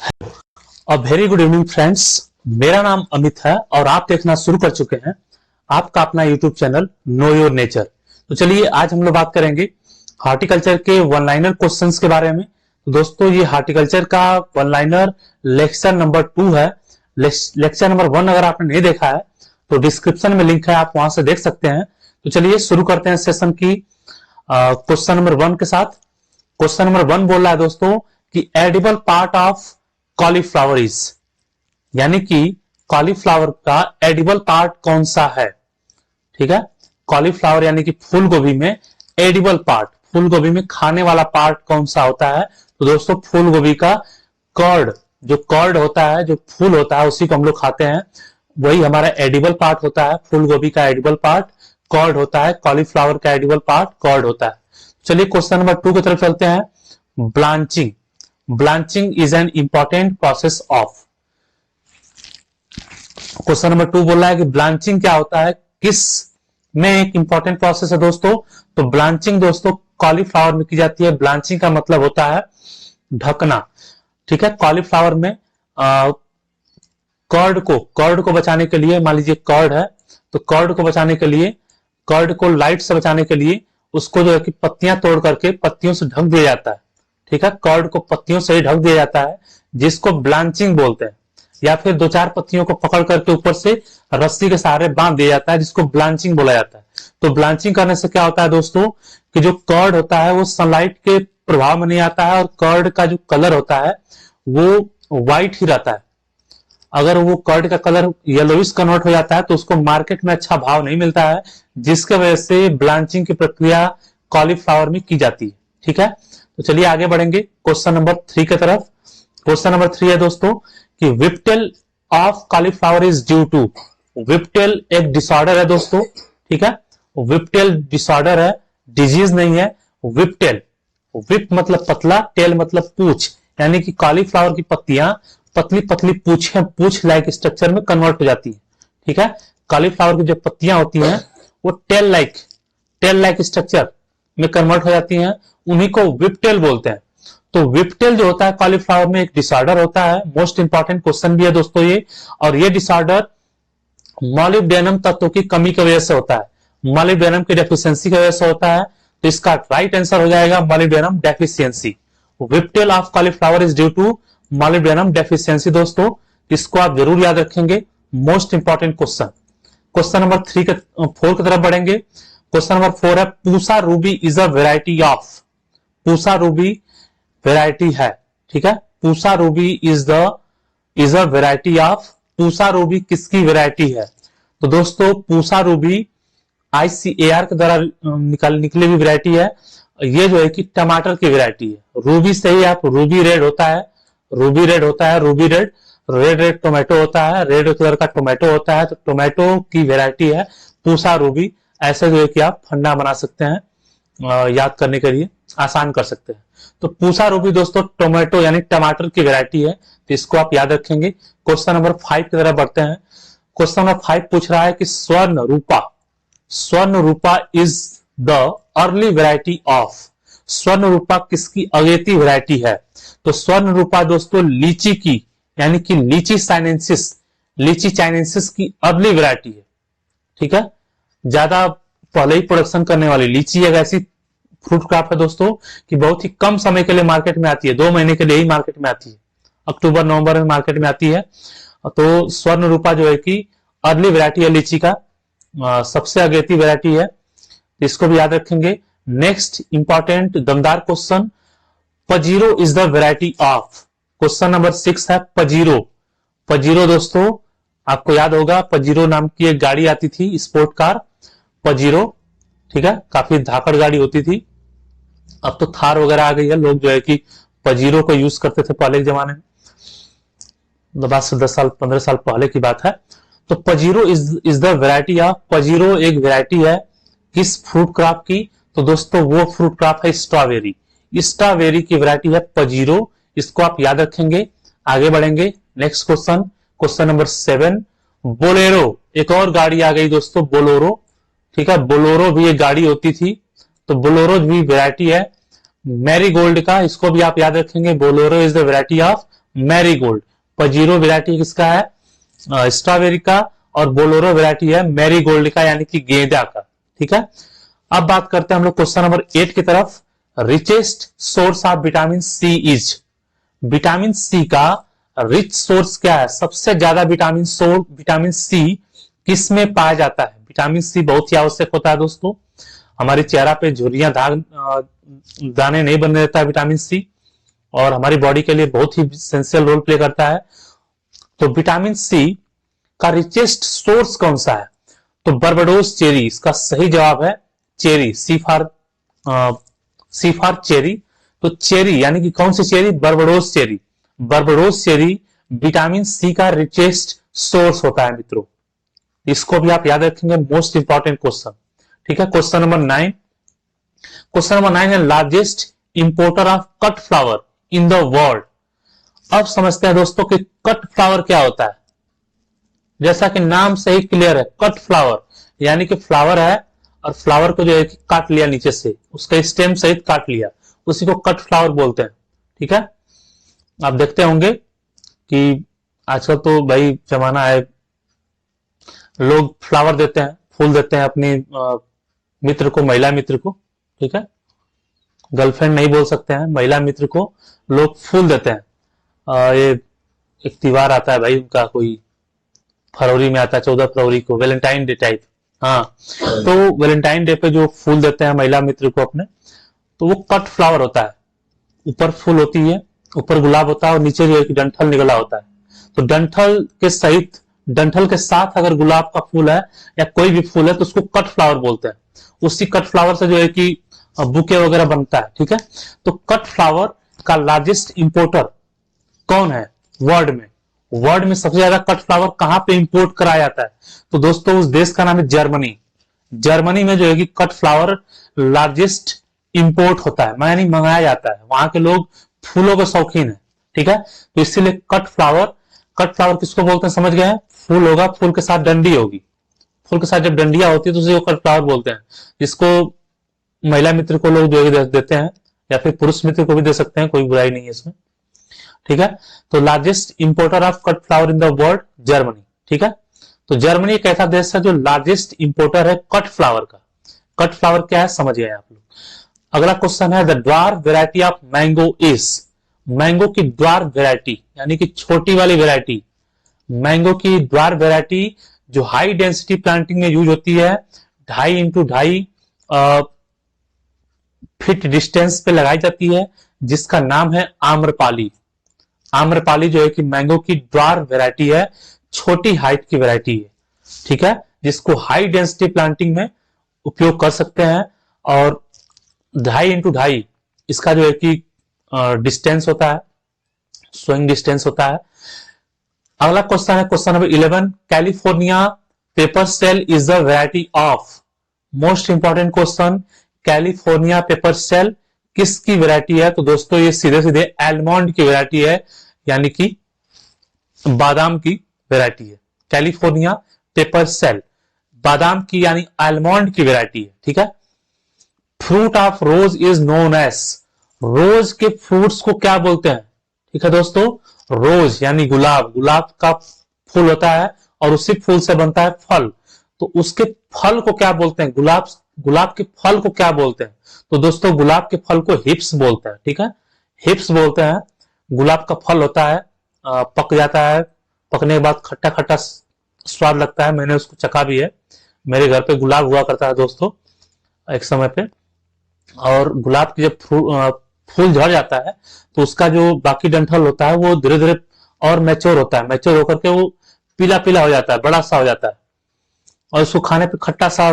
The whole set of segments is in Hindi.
A very good evening friends. मेरा नाम अमित है और आप देखना शुरू कर चुके हैं आपका अपना YouTube channel know your nature. तो चलिए आज हम लोग बात करेंगे हार्टिकल्चर के वन लाइनर क्वेश्चंस के बारे में। तो दोस्तों ये हार्टिकल्चर का वन लाइनर लेक्चर नंबर 2 है। लेक्चर नंबर 1 अगर आपने नहीं देखा है तो डिस्क्रिप्शन में लिंक है, आप वहां से देख सकते हैं। तो चलिए शुरू करते हैं सेशन की क्वेश्चन नंबर 1 के साथ। क्वेश्चन नंबर 1 बोल रहा है दोस्तों कि edible part of cauliflower is, यानी कि कॉलीफ्लावर का एडिबल पार्ट कौन सा है। ठीक है, कॉलीफ्लावर यानी कि फूल गोभी में एडिबल पार्ट, फूल गोभी में खाने वाला पार्ट कौन सा होता है। तो दोस्तों फूल गोभी का कर्ड, जो कर्ड होता है, जो फूल होता है उसी को हम लोग खाते हैं, वही हमारा एडिबल पार्ट होता है। फूल गोभी का एडिबल पार्ट कर्ड होता है, कॉलीफ्लावर का एडिबल पार्ट कर्ड होता है। चलिए क्वेश्चन नंबर 2 की तरफ चलते हैं। Blanching, blanching is an important process of. Question number 2 बोल रहा है कि ब्लांचिंग क्या होता है, किस में एक इंपॉर्टेंट प्रोसेस है दोस्तों। तो ब्लांचिंग दोस्तों कॉलीफ्लावर में की जाती है। ब्लांचिंग का मतलब होता है ढकना। ठीक है, कॉलीफ्लावर में कर्ड को बचाने के लिए, मान लीजिए कर्ड है तो कर्ड को बचाने के लिए, कर्ड को लाइट से बचाने के लिए उसको जो है कि पत्तियां तोड़ करके पत्तियों से ढक दिया जाता है। ठीक है, कर्ड को पत्तियों से ही ढक दिया जाता है जिसको ब्लांचिंग बोलते हैं, या फिर 2-4 पत्तियों को पकड़ करके ऊपर से रस्सी के सहारे बांध दिया जाता है जिसको ब्लांचिंग बोला जाता है। तो ब्लांचिंग करने से क्या होता है दोस्तों कि जो कर्ड होता है वो सनलाइट के प्रभाव में नहीं आता है और कर्ड का जो कलर होता है वो व्हाइट ही रहता है। अगर वो कर्ड का कलर येलोइश कन्वर्ट हो जाता है तो उसको मार्केट में अच्छा भाव नहीं मिलता है, जिसके वजह से ब्लांचिंग की प्रक्रिया कॉलीफ्लावर में की जाती है। ठीक है, तो चलिए आगे बढ़ेंगे क्वेश्चन नंबर 3 की तरफ। क्वेश्चन नंबर 3 है दोस्तों कि whiptail of cauliflower is due to. Whiptail एक डिसऑर्डर है दोस्तों। ठीक है, विप्टेल डिसऑर्डर है, डिजीज नहीं है। विप्टेल, विप मतलब पतला, टेल मतलब पूछ, यानी कि कॉलीफ्लावर की पत्तियां पतली पतली पूछ लाइक स्ट्रक्चर में कन्वर्ट हो जाती है। ठीक है, कॉलीफ्लावर की जो पत्तियां होती हैं वो टेल लाइक स्ट्रक्चर में कन्वर्ट हो जाती हैं, उन्हीं को विप्टेल बोलते हैं। तो विप्टेल जो होता है कॉलीफ्लावर में एक डिसऑर्डर होता है। मोस्ट इंपॉर्टेंट क्वेश्चन भी है दोस्तों ये, और ये डिसऑर्डर मॉलिब्डेनम तत्व की कमी की वजह से होता है, मॉलिब्डेनम की डेफिशिएंसी की वजह से होता है। तो इसका राइट आंसर हो जाएगा molybdenum deficiency. Whiptail of cauliflower is due to molybdenum deficiency. दोस्तों इसको आप जरूर याद रखेंगे, most important question. Question number 4 की तरफ बढ़ेंगे। क्वेश्चन नंबर 4 है Pusa Ruby is a variety of. Pusa Ruby variety है। ठीक है, Pusa Ruby is a variety of. Pusa Ruby किसकी वेराइटी है। तो दोस्तों पूसा रूबी ICAR के द्वारा निकली हुई वेराइटी है। ये जो है कि टमाटर की वेराइटी है। रूबी से ही आप रूबी रेड होता है, रूबी रेड होता है, रूबी रेड, रेड टोमेटो होता है, रेड कलर का टोमेटो होता है। तो टोमेटो की वेराइटी है पूसा रूबी। ऐसे जो है कि आप फंडा बना सकते हैं, याद करने के लिए आसान कर सकते हैं। तो पूसा रूबी दोस्तों टोमेटो यानी टमाटर की वेराइटी है, तो इसको आप याद रखेंगे। क्वेश्चन नंबर 5 की तरफ बढ़ते हैं। क्वेश्चन नंबर 5 पूछ रहा है कि Swarna Rupa is the early variety of. Swarna Rupa किसकी अगेती वेराइटी है। तो स्वर्ण रूपा दोस्तों लीची की, यानी कि लीची चाइनेंसिस की अर्ली वेराइटी है। ठीक है, ज्यादा पहले ही प्रोडक्शन करने वाली लीची एक ऐसी फ्रूट क्रॉप है दोस्तों कि बहुत ही कम समय के लिए मार्केट में आती है, 2 महीने के लिए ही मार्केट में आती है, अक्टूबर नवंबर में मार्केट में आती है। तो स्वर्ण रूपा जो है कि अर्ली वेराइटी है लीची का, सबसे अगेती वेराइटी है, इसको भी याद रखेंगे। नेक्स्ट इंपॉर्टेंट दमदार question, Pajero is the variety of. Question number 6 है पजीरो। पजीरो दोस्तों आपको याद होगा, पजीरो नाम की एक गाड़ी आती थी, स्पोर्ट कार पजीरो। ठीक है, काफी धाकड़ गाड़ी होती थी। अब तो थार वगैरह आ गई है, लोग जो है कि पजीरो को यूज करते थे पहले के जमाने में, 10 साल 15 साल पहले की बात है। तो Pajero is the variety of. Pajero एक वेराइटी है किस फ्रूट क्रॉप की। तो दोस्तों वो फ्रूट क्रॉप है स्ट्रॉबेरी। स्ट्रॉबेरी की वेराइटी है पजीरो, इसको आप याद रखेंगे। आगे बढ़ेंगे next question, question number 7 Bolero. एक और गाड़ी आ गई दोस्तों, बोलोरो। ठीक है, बोलोरो भी एक गाड़ी होती थी, तो बोलोरो भी वेराइटी है मैरीगोल्ड का, इसको भी आप याद रखेंगे। Bolero is the variety of marigold. Pajero variety किसका है? स्ट्रॉबेरी का। और बोलोरो वैरायटी है मैरीगोल्ड का, यानी कि गेंदा का। ठीक है, अब बात करते हैं हम लोग क्वेश्चन नंबर 8 की तरफ। Richest source of vitamin C is. Vitamin C का रिच सोर्स क्या है? सबसे ज्यादा विटामिन सी किस में पाया जाता है? विटामिन सी बहुत ही आवश्यक होता है दोस्तों, हमारे चेहरा पे झुर्रियां दाने नहीं बनने देता है विटामिन सी, और हमारी बॉडी के लिए बहुत ही एसेंशियल रोल प्ले करता है। तो विटामिन सी का रिचेस्ट सोर्स कौन सा है? तो बारबाडोस चेरी इसका सही जवाब है। Cherry, C for cherry. तो चेरी यानी कि कौन सी cherry? Barbados cherry. Barbados cherry vitamin C का रिचेस्ट सोर्स होता है मित्रों, इसको भी आप याद रखेंगे, मोस्ट इंपॉर्टेंट क्वेश्चन। ठीक है, क्वेश्चन नंबर 9। क्वेश्चन नंबर 9 है largest importer of cut flower in the world. अब समझते हैं दोस्तों कि कट फ्लावर क्या होता है। जैसा कि नाम से ही क्लियर है, कट फ्लावर यानी कि फ्लावर है और फ्लावर को जो है काट लिया नीचे से, उसका स्टेम सहित काट लिया, उसी को कट फ्लावर बोलते हैं। ठीक है, आप देखते होंगे कि आजकल तो भाई जमाना है, लोग फ्लावर देते हैं, फूल देते हैं अपने मित्र को, महिला मित्र को। ठीक है, गर्लफ्रेंड नहीं बोल सकते हैं, महिला मित्र को लोग फूल देते हैं। ये एक त्योहार आता है भाई उनका, कोई फरवरी में आता है, 14 फरवरी को, वैलेंटाइन डे टाइप। हाँ, तो वैलेंटाइन डे पे जो फूल देते हैं महिला मित्र को अपने, तो वो कट फ्लावर होता है। ऊपर फूल होती है, ऊपर गुलाब होता है और नीचे जो है कि डंठल निकला होता है। तो डंठल के साथ अगर गुलाब का फूल है या कोई भी फूल है तो उसको कट फ्लावर बोलते हैं। उसी कट फ्लावर से जो है कि बुके वगैरह बनता है। ठीक है, तो कट फ्लावर का लार्जेस्ट इंपोर्टर कौन है वर्ल्ड में? वर्ल्ड में सबसे ज्यादा कट फ्लावर कहां पे इंपोर्ट कराया जाता है? तो दोस्तों उस देश का नाम है जर्मनी। जर्मनी में जो है कि कट फ्लावर लार्जेस्ट इंपोर्ट होता है, यानी मंगाया जाता है। वहां के लोग फूलों के शौकीन है। ठीक है, तो इसीलिए कट फ्लावर किसको बोलते हैं समझ गए हैं? फूल होगा, फूल के साथ डंडी होगी, फूल के साथ जब डंडियां होती है तो उसे कट फ्लावर बोलते हैं। जिसको महिला मित्र को लोग जो देते हैं, या फिर पुरुष मित्र को भी दे सकते हैं, कोई बुराई नहीं है इसमें। ठीक है, तो largest importer of cut flower in the world Germany. ठीक है, तो जर्मनी एक ऐसा देश है जो लार्जेस्ट इंपोर्टर है कट फ्लावर का। कट फ्लावर क्या है समझ गए आप लोग। अगला क्वेश्चन है the dwarf variety of mango is. Mango की ड्वार्फ वैरायटी यानी कि छोटी वाली वैरायटी, मैंगो की ड्वार्फ वैरायटी जो हाई डेंसिटी प्लांटिंग में यूज होती है, 2.5 x 2.5 फीट डिस्टेंस पे लगाई जाती है, जिसका नाम है आम्रपाली। आम्रपाली जो है कि मैंगो की ड्वार्फ वैरायटी है, छोटी हाइट की वैरायटी है। ठीक है, जिसको हाई डेंसिटी प्लांटिंग में उपयोग कर सकते हैं, और 2.5 x 2.5 इसका जो है कि डिस्टेंस होता है, स्विंग डिस्टेंस होता है। अगला क्वेश्चन है question number 11। California paper cell is the variety of. Most important question, California paper cell किसकी वैरायटी है? तो दोस्तों ये सीधे सीधे एलमंड की वैरायटी है, यानी कि बादाम की वैरायटी है। कैलिफोर्निया पेपर सेल बादाम की यानी आलमंड की वैरायटी है। ठीक है, fruit of rose is known as. Rose के फ्रूट्स को क्या बोलते हैं? ठीक है दोस्तों, रोज यानी गुलाब, गुलाब का फूल होता है और उसी फूल से बनता है फल, तो उसके फल को क्या बोलते हैं? गुलाब के फल को क्या बोलते हैं? तो दोस्तों गुलाब के फल को हिप्स बोलते हैं। ठीक है, हिप्स बोलते हैं। गुलाब का फल होता है, पक जाता है, पकने के बाद खट्टा खट्टा स्वाद लगता है, मैंने उसको चखा भी है। मेरे घर पे गुलाब हुआ करता है दोस्तों एक समय पे, और गुलाब की जब फूल झड़ जाता है तो उसका जो बाकी डंठल होता है वो धीरे धीरे और मैच्योर होता है, मैच्योर होकर के वो पीला पीला हो जाता है, बड़ा सा हो जाता है, और उसको खाने पे खट्टा सा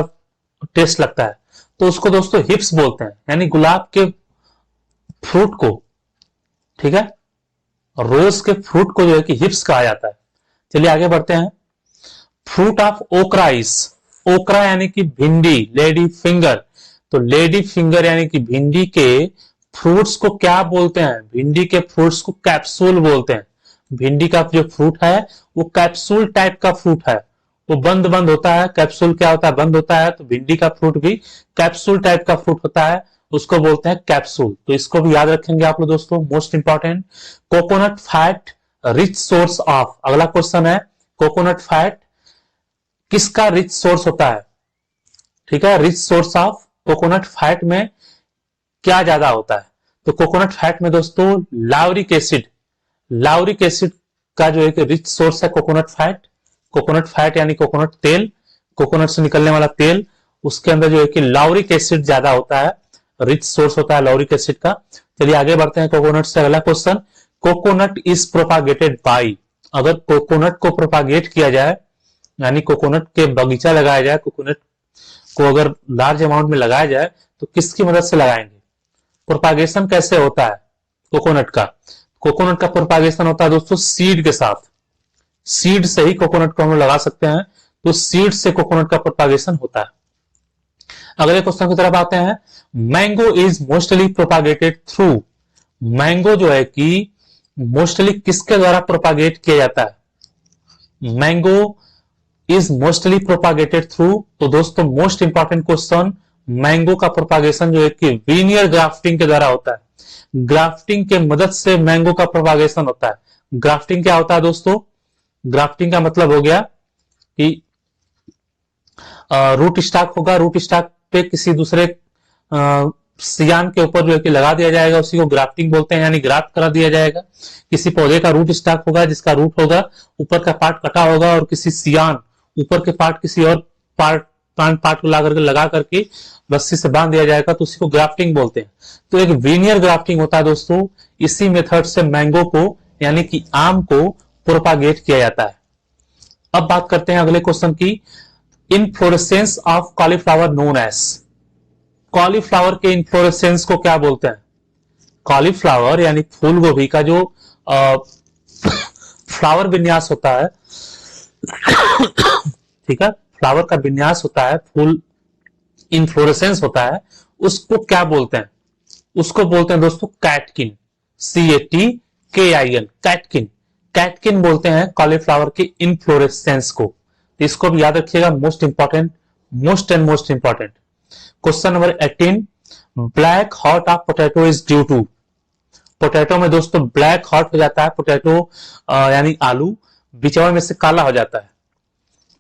टेस्ट लगता है, तो उसको दोस्तों हिप्स बोलते हैं, यानी गुलाब के फ्रूट को। ठीक है, रोज के फ्रूट को जो है कि हिप्स कहा जाता है। चलिए आगे बढ़ते हैं। फ्रूट ऑफ ओकरा इज। ओकरा यानी कि भिंडी, लेडी फिंगर। तो लेडी फिंगर यानी कि भिंडी के फ्रूट्स को क्या बोलते हैं? भिंडी के फ्रूट्स को कैप्सूल बोलते हैं। भिंडी का जो फ्रूट है वो कैप्सूल टाइप का फ्रूट है, वो बंद बंद होता है। कैप्सूल क्या होता है? बंद होता है। तो भिंडी का फ्रूट भी कैप्सूल टाइप का फ्रूट होता है, उसको बोलते हैं कैप्सूल। तो इसको भी याद रखेंगे आप लोग दोस्तों, most important. Coconut fat rich source of, अगला क्वेश्चन है कोकोनट फैट किसका रिच सोर्स होता है? ठीक है, rich source of coconut fat में क्या ज्यादा होता है? तो कोकोनट फैट में दोस्तों लाउरिक एसिड, लाउरिक एसिड का जो एक रिच सोर्स है कोकोनट फैट। कोकोनट फैट यानी कोकोनट तेल, कोकोनट से निकलने वाला तेल, उसके अंदर जो है कि लाउरिक एसिड ज्यादा होता है, रिच सोर्स होता है लाउरिक एसिड का। चलिए आगे बढ़ते हैं कोकोनट से। अगला question, coconut is propagated by, अगर कोकोनट को प्रोपागेट किया जाए यानी कोकोनट के बगीचा लगाया जाए, कोकोनट को अगर लार्ज अमाउंट में लगाया जाए तो किसकी मदद से लगाएंगे? प्रोपागेशन कैसे होता है कोकोनट का? कोकोनट का प्रोपागेशन होता है दोस्तों सीड के साथ, सीड से ही कोकोनट को हम लगा सकते हैं, तो सीड से कोकोनट का प्रोपागेशन होता है। अगले क्वेश्चन की तरफ आते हैं, mango is mostly propagated through, mango जो है कि मोस्टली किसके द्वारा प्रोपागेट किया जाता है? Mango is mostly propagated through, तो दोस्तों मोस्ट इंपॉर्टेंट क्वेश्चन, मैंगो का प्रोपागेशन जो है कि वीनियर ग्राफ्टिंग के द्वारा होता है। ग्राफ्टिंग के मदद से मैंगो का प्रोपागेशन होता है। ग्राफ्टिंग क्या होता है दोस्तों? ग्राफ्टिंग का मतलब हो गया कि रूट स्टॉक होगा, रूट स्टॉक पे किसी दूसरे सियान के ऊपर जो है कि लगा दिया जाएगा, उसी को ग्राफ्टिंग बोलते हैं, यानी ग्राफ्ट करा दिया जाएगा। किसी पौधे का रूट स्टॉक होगा जिसका रूट होगा, ऊपर का पार्ट कटा होगा और किसी सियान ऊपर के पार्ट किसी और पार्ट पार्ट को लगा करके रस्सी से बांध दिया जाएगा, तो उसी को ग्राफ्टिंग बोलते हैं। तो एक वीनियर ग्राफ्टिंग होता है दोस्तों, इसी मेथड से मैंगो को यानी कि आम को प्रोपागेट किया जाता है। अब बात करते हैं अगले क्वेश्चन की, inflorescence of cauliflower known as, cauliflower के इन्फ्लोरेसेंस को क्या बोलते हैं? कॉलीफ्लावर यानी फूल गोभी का जो फ्लावर विन्यास होता है, ठीक है, फ्लावर का विन्यास होता है, फूल इन्फ्लोरेसेंस होता है, उसको क्या बोलते हैं? उसको बोलते हैं दोस्तों कैटकिन, CATKIN, कैटकिन, कैटकिन बोलते हैं कॉलीफ्लावर के इन्फ्लोरेसेंस को। तो इसको भी याद रखिएगा, most important, most and most important. Question number 18, black heart of potato is due to, potato में दोस्तों ब्लैक हॉट हो जाता है, पोटैटो यानी आलू बिचवा में से काला हो जाता है,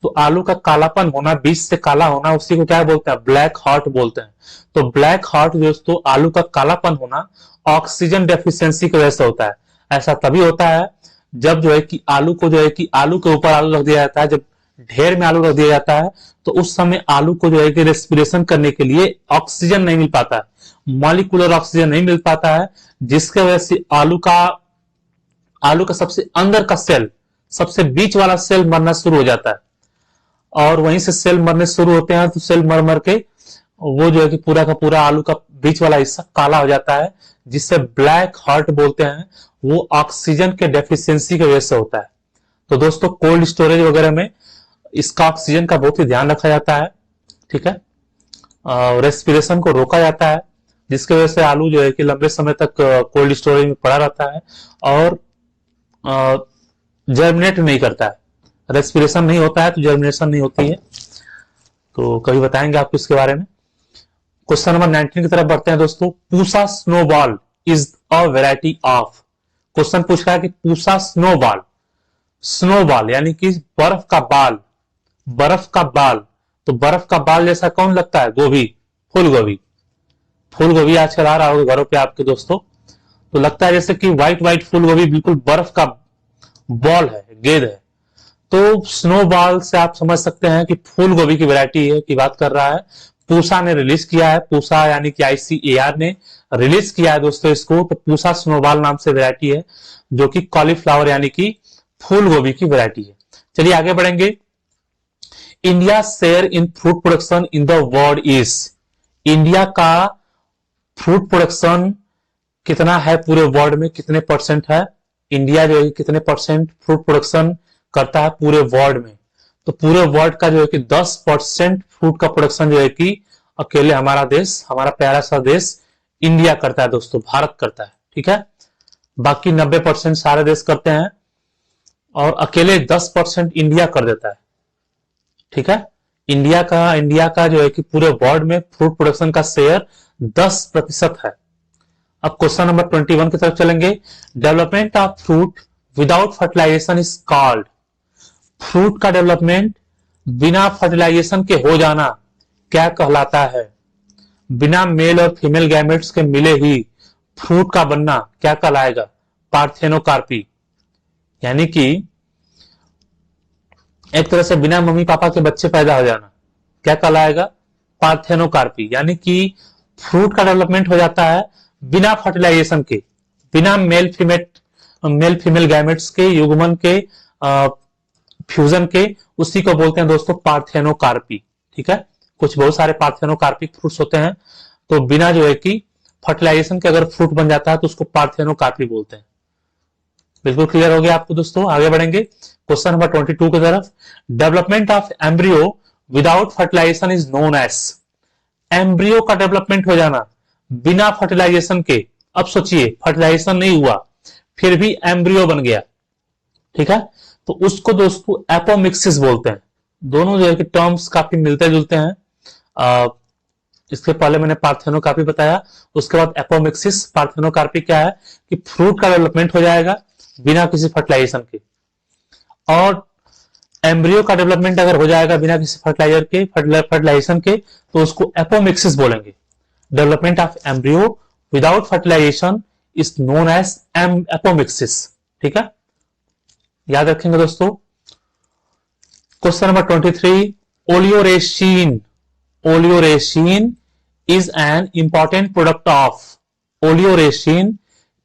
तो आलू का कालापन होना, बीच से काला होना, उसी को क्या बोलते हैं? ब्लैक हॉट बोलते हैं। तो ब्लैक हॉट दोस्तों आलू का कालापन होना ऑक्सीजन डेफिशिएंसी की वजह से होता है। ऐसा तभी होता है जब जो है कि आलू को जो है कि आलू के ऊपर आलू रख दिया जाता है, जब ढेर में आलू रख दिया जाता है तो उस समय आलू को जो है कि रेस्पिरेशन करने के लिए ऑक्सीजन नहीं मिल पाता है, मॉलिक्यूलर ऑक्सीजन नहीं मिल पाता है, जिसके वजह से आलू का सबसे अंदर का सेल, सबसे बीच वाला सेल मरना शुरू हो जाता है, और वहीं से सेल मरने शुरू होते हैं तो सेल मर मर के वो जो है कि पूरा का पूरा आलू का बीच वाला हिस्सा काला हो जाता है, जिससे ब्लैक हॉट बोलते हैं। वो ऑक्सीजन के डेफिशिएंसी की वजह से होता है। तो दोस्तों कोल्ड स्टोरेज वगैरह में इसका ऑक्सीजन का बहुत ही ध्यान रखा जाता है, ठीक है, रेस्पिरेशन को रोका जाता है, जिसकी वजह से आलू जो है कि लंबे समय तक कोल्ड स्टोरेज में पड़ा रहता है और जर्मिनेट नहीं करता है। रेस्पिरेशन नहीं होता है तो जर्मिनेशन नहीं होती है, तो कभी बताएंगे आपको इसके बारे में। क्वेश्चन नंबर 19 की तरफ बढ़ते हैं दोस्तों, Pusa snowball is a variety of, question पूछ रहा है कि पूसा स्नोबॉल, स्नोबॉल यानी कि बर्फ का बाल, बर्फ का बाल, तो बर्फ का बाल जैसा कौन लगता है? गोभी, फूल गोभी, फूल गोभी आजकल आ रहा होगा घरों पे आपके दोस्तों, तो लगता है जैसे कि व्हाइट व्हाइट फूल गोभी बिल्कुल बर्फ का बॉल है, गेंद है। तो स्नोबॉल से आप समझ सकते हैं कि फूल गोभी की वैरायटी है की बात कर रहा है। पूसा ने रिलीज किया है, पूसा यानी कि ICAR ने रिलीज किया है दोस्तों इसको, तो पूसा स्नोबॉल नाम से वैरायटी है जो कि कॉलीफ्लावर यानी कि फूल गोभी की वैरायटी है। चलिए आगे बढ़ेंगे। India share in fruit production in the world is, India का फ्रूट प्रोडक्शन कितना है पूरे वर्ल्ड में, कितने परसेंट है? इंडिया जो है कितने परसेंट फ्रूट प्रोडक्शन करता है पूरे वर्ल्ड में? तो पूरे वर्ल्ड का जो है कि 10% फ्रूट का प्रोडक्शन जो है कि अकेले हमारा देश, हमारा प्यारा सा देश इंडिया करता है दोस्तों, भारत करता है, ठीक है। बाकी 90% सारे देश करते हैं और अकेले 10% इंडिया कर देता है, ठीक है। इंडिया का जो है कि पूरे वर्ल्ड में फ्रूट प्रोडक्शन का शेयर 10% है। अब क्वेश्चन नंबर 21 की तरफ चलेंगे। Development of fruit without fertilisation is called. Fruit का डेवलपमेंट बिना फर्टिलाइजेशन के हो जाना क्या कहलाता है? बिना मेल और फीमेल गैमेट्स के मिले ही फ्रूट का बनना क्या कहलाएगा? पार्थेनोकार्पी। यानी कि एक तरह से बिना मम्मी पापा के बच्चे पैदा हो जाना क्या कहलाएगा? पार्थेनोकार्पी। यानी कि फ्रूट का डेवलपमेंट हो जाता है बिना फर्टिलाइजेशन के, बिना मेल फीमेल गैमेट्स के, युग्मन के, फ्यूजन के, उसी को बोलते हैं दोस्तों पार्थेनोकार्पी। ठीक है, कुछ बहुत सारे पार्थेनोकार्पिक फ्रूट्स होते हैं, तो बिना जो है कि फर्टिलाइजेशन के अगर फ्रूट बन जाता है तो उसको पार्थेनोकार्पी बोलते हैं। बिल्कुल क्लियर हो गया आपको दोस्तों। आगे बढ़ेंगे क्वेश्चन नंबर 22 की तरफ। Development of embryo without fertilisation is known as. Embryo का डेवलपमेंट हो जाना बिना फर्टिलाइजेशन के। अब सोचिए फर्टिलाइजेशन नहीं हुआ फिर भी एम्ब्रियो बन गया, ठीक है, तो उसको दोस्तों एपोमिक्सिस बोलते हैं। दोनों जो है कि टर्म्स काफी मिलते जुलते हैं। इसके पहले मैंने पार्थेनोकार्पी बताया, उसके बाद एपोमिक्सिस। पार्थेनोकार्पी क्या है कि फ्रूट का डेवलपमेंट हो जाएगा बिना किसी फर्टिलाइजेशन के, और एम्ब्रियो का डेवलपमेंट अगर हो जाएगा बिना किसी फर्टिलाइजेशन के तो उसको एपोमिक्सिस बोलेंगे। Development of embryo without fertilisation is known as apomixis. ठीक है, याद रखेंगे दोस्तों। Question number 23। Oleoresin. Oleoresin is an important product of. Oleoresin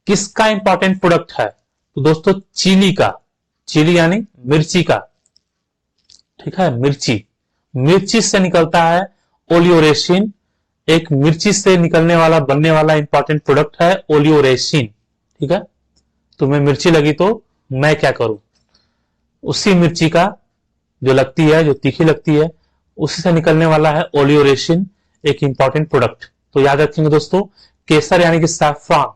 किसका इंपॉर्टेंट प्रोडक्ट है? तो दोस्तों चिली का। चिली यानी मिर्ची का, ठीक है, मिर्ची। मिर्ची से निकलता है ओलियोरेसिन। एक मिर्ची से निकलने वाला बनने वाला इंपॉर्टेंट प्रोडक्ट है ओलियोरेसिन। ठीक है, तुम्हें मिर्ची लगी तो मैं क्या करूं? उसी मिर्ची का जो लगती है, जो तीखी लगती है, उसी से निकलने वाला है ओलियोरेसिन, एक इंपॉर्टेंट प्रोडक्ट। तो याद रखेंगे दोस्तों। केसर यानी कि सैफरॉन।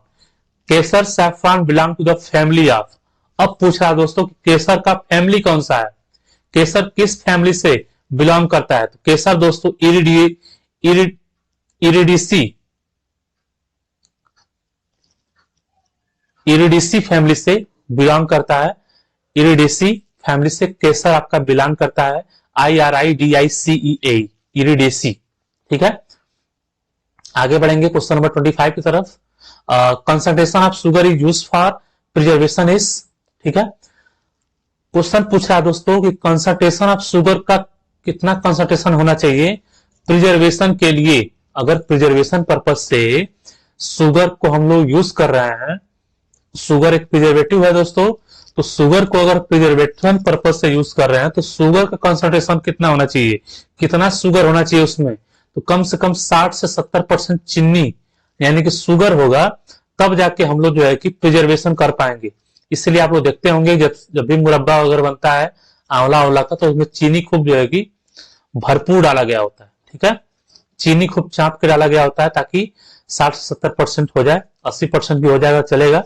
केसर saffron belong to the family of. अब पूछ रहा दोस्तों कि केसर का फैमिली कौन सा है, केसर किस फैमिली से बिलोंग करता है? तो केसर दोस्तों इरिडेसी फैमिली से बिलोंग करता है। इरिडेसी फैमिली से केसर आपका बिलोंग करता है। IRIDICEA, Iridaceae. ठीक है, आगे बढ़ेंगे क्वेश्चन नंबर 25 की तरफ। Concentration of sugar is used for preservation is. ठीक है, क्वेश्चन पूछ रहा है दोस्तों कि कंसंट्रेशन ऑफ शुगर का कितना कंसंट्रेशन होना चाहिए प्रिजर्वेशन के लिए। अगर प्रिजर्वेशन पर्पज से शुगर को हम लोग यूज कर रहे हैं, शुगर एक प्रिजर्वेटिव है दोस्तों, तो शुगर को अगर प्रिजर्वेशन पर्पज से यूज कर रहे हैं तो शुगर का कंसंट्रेशन कितना होना चाहिए, कितना शुगर होना चाहिए उसमें? तो कम से कम 60 से 70% चीनी यानी कि शुगर होगा, तब जाके हम लोग जो है कि प्रिजर्वेशन कर पाएंगे। इसलिए आप लोग देखते होंगे जब भी मुरब्बा अगर बनता है आंवला आंवला का, तो उसमें चीनी खूब जो है कि भरपूर डाला गया होता है। ठीक है, चीनी खूब चाप के डाला गया होता है ताकि 60 से 70% हो जाए, 80% भी हो जाएगा चलेगा।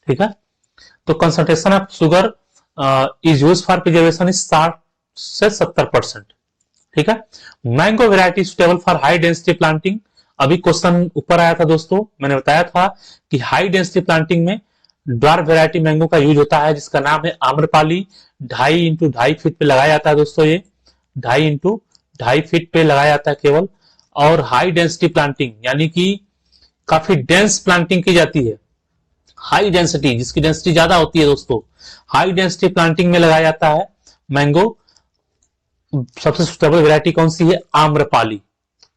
ठीक है, तो concentration of sugar is use for preservation is 60 से 70%। ठीक है, mango variety suitable for high density planting. अभी क्वेश्चन ऊपर आया था दोस्तों, मैंने बताया था कि हाई डेंसिटी प्लांटिंग में ड्वार्फ वेराइटी मैंगो का यूज होता है जिसका नाम है आम्रपाली। 2.5 इंटू 2.5 फीट पे लगाया जाता है दोस्तों, ये 2.5 इंटू 2.5 फीट पे लगाया जाता है केवल। और हाई डेंसिटी प्लांटिंग यानी कि काफी डेंस प्लांटिंग की जाती है। हाई डेंसिटी, जिसकी डेंसिटी ज्यादा होती है दोस्तों, हाई डेंसिटी प्लांटिंग में लगाया जाता है मैंगो। सबसे सुटेबल वैरायटी कौन सी है? Amrapali.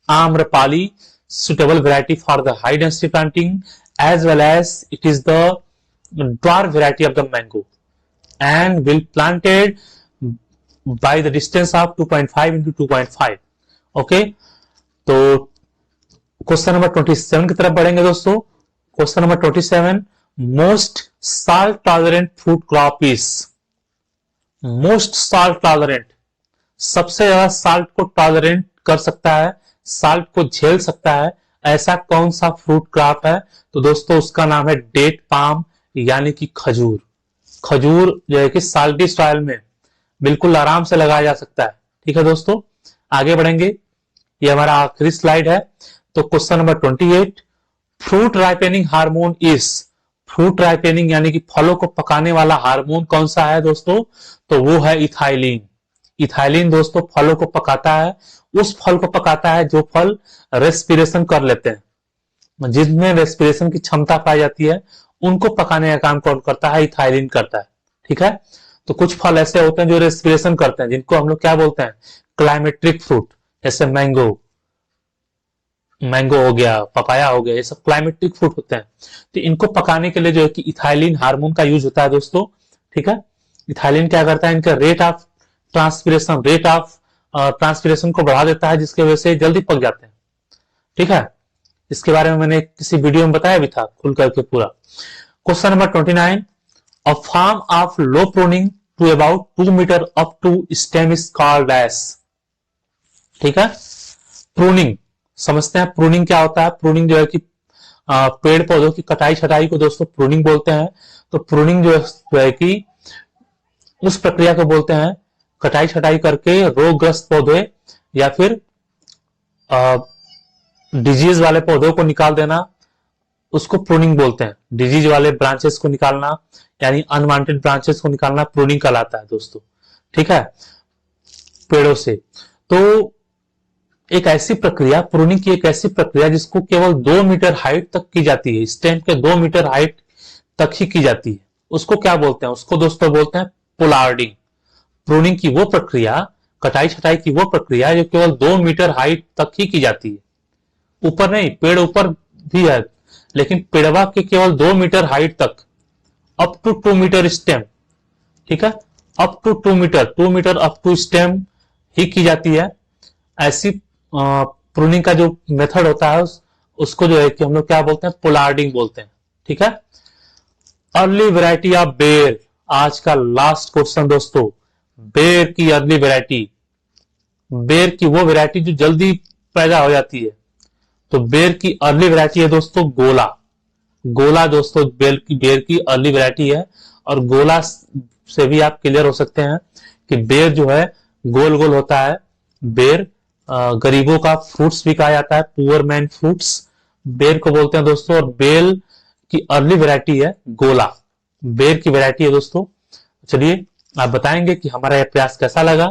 Amrapali suitable variety for the high density planting as well as it is the dwarf variety of the mango and will planted by the distance of 2.5 into 2.5. okay, तो क्वेश्चन नंबर 27 की तरफ बढ़ेंगे दोस्तों। Question number 27। Most salt tolerant food crop is. Most salt tolerant, सबसे ज्यादा साल्ट को टॉलरेंट कर सकता है, साल्ट को झेल सकता है, ऐसा कौन सा फ्रूट क्रॉप है? तो दोस्तों उसका नाम है डेट पाम यानी कि खजूर। खजूर जो है कि साल्टी सॉइल में बिल्कुल आराम से लगाया जा सकता है। ठीक है दोस्तों, आगे बढ़ेंगे, ये हमारा आखिरी स्लाइड है। तो तो question number 28, fruit ripening hormone is, fruit ripening यानी कि फलों को पकाने वाला हार्मोन कौन सा है दोस्तों, तो वो है इथाइलिन। इथाइलिन दोस्तों फलों को पकाता है, उस फल को पकाता है जो फल रेस्पिरेशन कर लेते हैं, जिनमें रेस्पिरेशन की क्षमता पाई जाती है, उनको पकाने का काम कौन करता है, इथाइलिन करता है। ठीक है, तो कुछ फल ऐसे होते हैं जो रेस्पिरेशन करते हैं, जिनको हम लोग क्या बोलते हैं, क्लाइमेट्रिक फ्रूट, जैसे मैंगो, मैंगो हो गया, पपाया हो गया, ये सब क्लाइमेटिक फ्रूट होते हैं। तो इनको पकाने के लिए जो है कि इथाइलिन हार्मोन का यूज होता है दोस्तों। ठीक है, इथाइलिन क्या करता है, इनका रेट ऑफ ट्रांसपिरेशन को बढ़ा देता है, जिसकी वजह से जल्दी पक जाते हैं। ठीक है, इसके बारे में मैंने किसी वीडियो में बताया भी था खुल करके पूरा। Question number 29, a form of low pruning to about 2 metre up to stem is called as. ठीक है, प्रूनिंग समझते हैं, प्रूनिंग क्या होता है। प्रूनिंग जो है कि पेड़ पौधों की कटाई छटाई को दोस्तों प्रूनिंग बोलते हैं। तो प्रूनिंग जो है कि उस प्रक्रिया को बोलते हैं, कटाई छटाई करके रोगग्रस्त पौधे या फिर डिजीज वाले पौधों को निकाल देना, उसको प्रूनिंग बोलते हैं। डिजीज वाले ब्रांचेस को निकालना यानी अनवांटेड ब्रांचेस को निकालना प्रूनिंग कहलाता है दोस्तों। ठीक है, पेड़ों से। तो एक ऐसी प्रक्रिया, प्रूनिंग की एक ऐसी प्रक्रिया जिसको केवल 2 मीटर हाइट तक की जाती है, स्टेम के 2 मीटर हाइट तक ही की जाती है, उसको क्या बोलते हैं, उसको दोस्तों बोलते हैं पोलार्डिंग। प्रूनिंग की वो प्रक्रिया, कटाई छटाई की वो प्रक्रिया जो केवल 2 मीटर हाइट तक ही की जाती है, ऊपर नहीं, पेड़ ऊपर भी है लेकिन पेड़वा के केवल 2 मीटर हाइट तक, अप टू 2 मीटर स्टेम। ठीक है, up to 2 metre up to stem ही की जाती है। ऐसी प्रूनिंग का जो मेथड होता है उसको जो है कि हम लोग क्या बोलते हैं, पोलार्डिंग बोलते हैं। ठीक है, अर्ली वैरायटी ऑफ बेर, आज का लास्ट क्वेश्चन दोस्तों, बेर की अर्ली वैरायटी, बेर की वो वैरायटी जो जल्दी पैदा हो जाती है, तो बेर की अर्ली वैरायटी है दोस्तों गोला। गोला दोस्तों बेर की अर्ली वैरायटी है। और गोला से भी आप क्लियर हो सकते हैं कि बेर जो है गोल गोल होता है। बेर गरीबों का फ्रूट्स भी कहा जाता है, पुअर मैन फ्रूट्स बेर को बोलते हैं दोस्तों। और बेल की अर्ली वैरायटी है गोला, बेर की वैरायटी है दोस्तों। चलिए आप बताएंगे कि हमारा यह प्रयास कैसा लगा।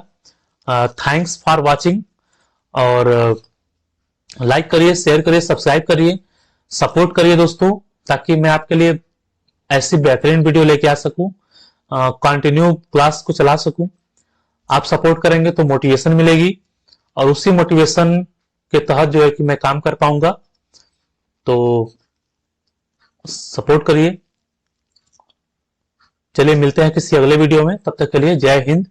थैंक्स फॉर वॉचिंग, और लाइक करिए, शेयर करिए, सब्सक्राइब करिए, सपोर्ट करिए दोस्तों, ताकि मैं आपके लिए ऐसी बेहतरीन वीडियो लेके आ सकूं, कंटिन्यू क्लास को चला सकूं। आप सपोर्ट करेंगे तो मोटिवेशन मिलेगी, और उसी मोटिवेशन के तहत जो है कि मैं काम कर पाऊंगा। तो सपोर्ट करिए। चलिए मिलते हैं किसी अगले वीडियो में, तब तक के लिए जय हिंद।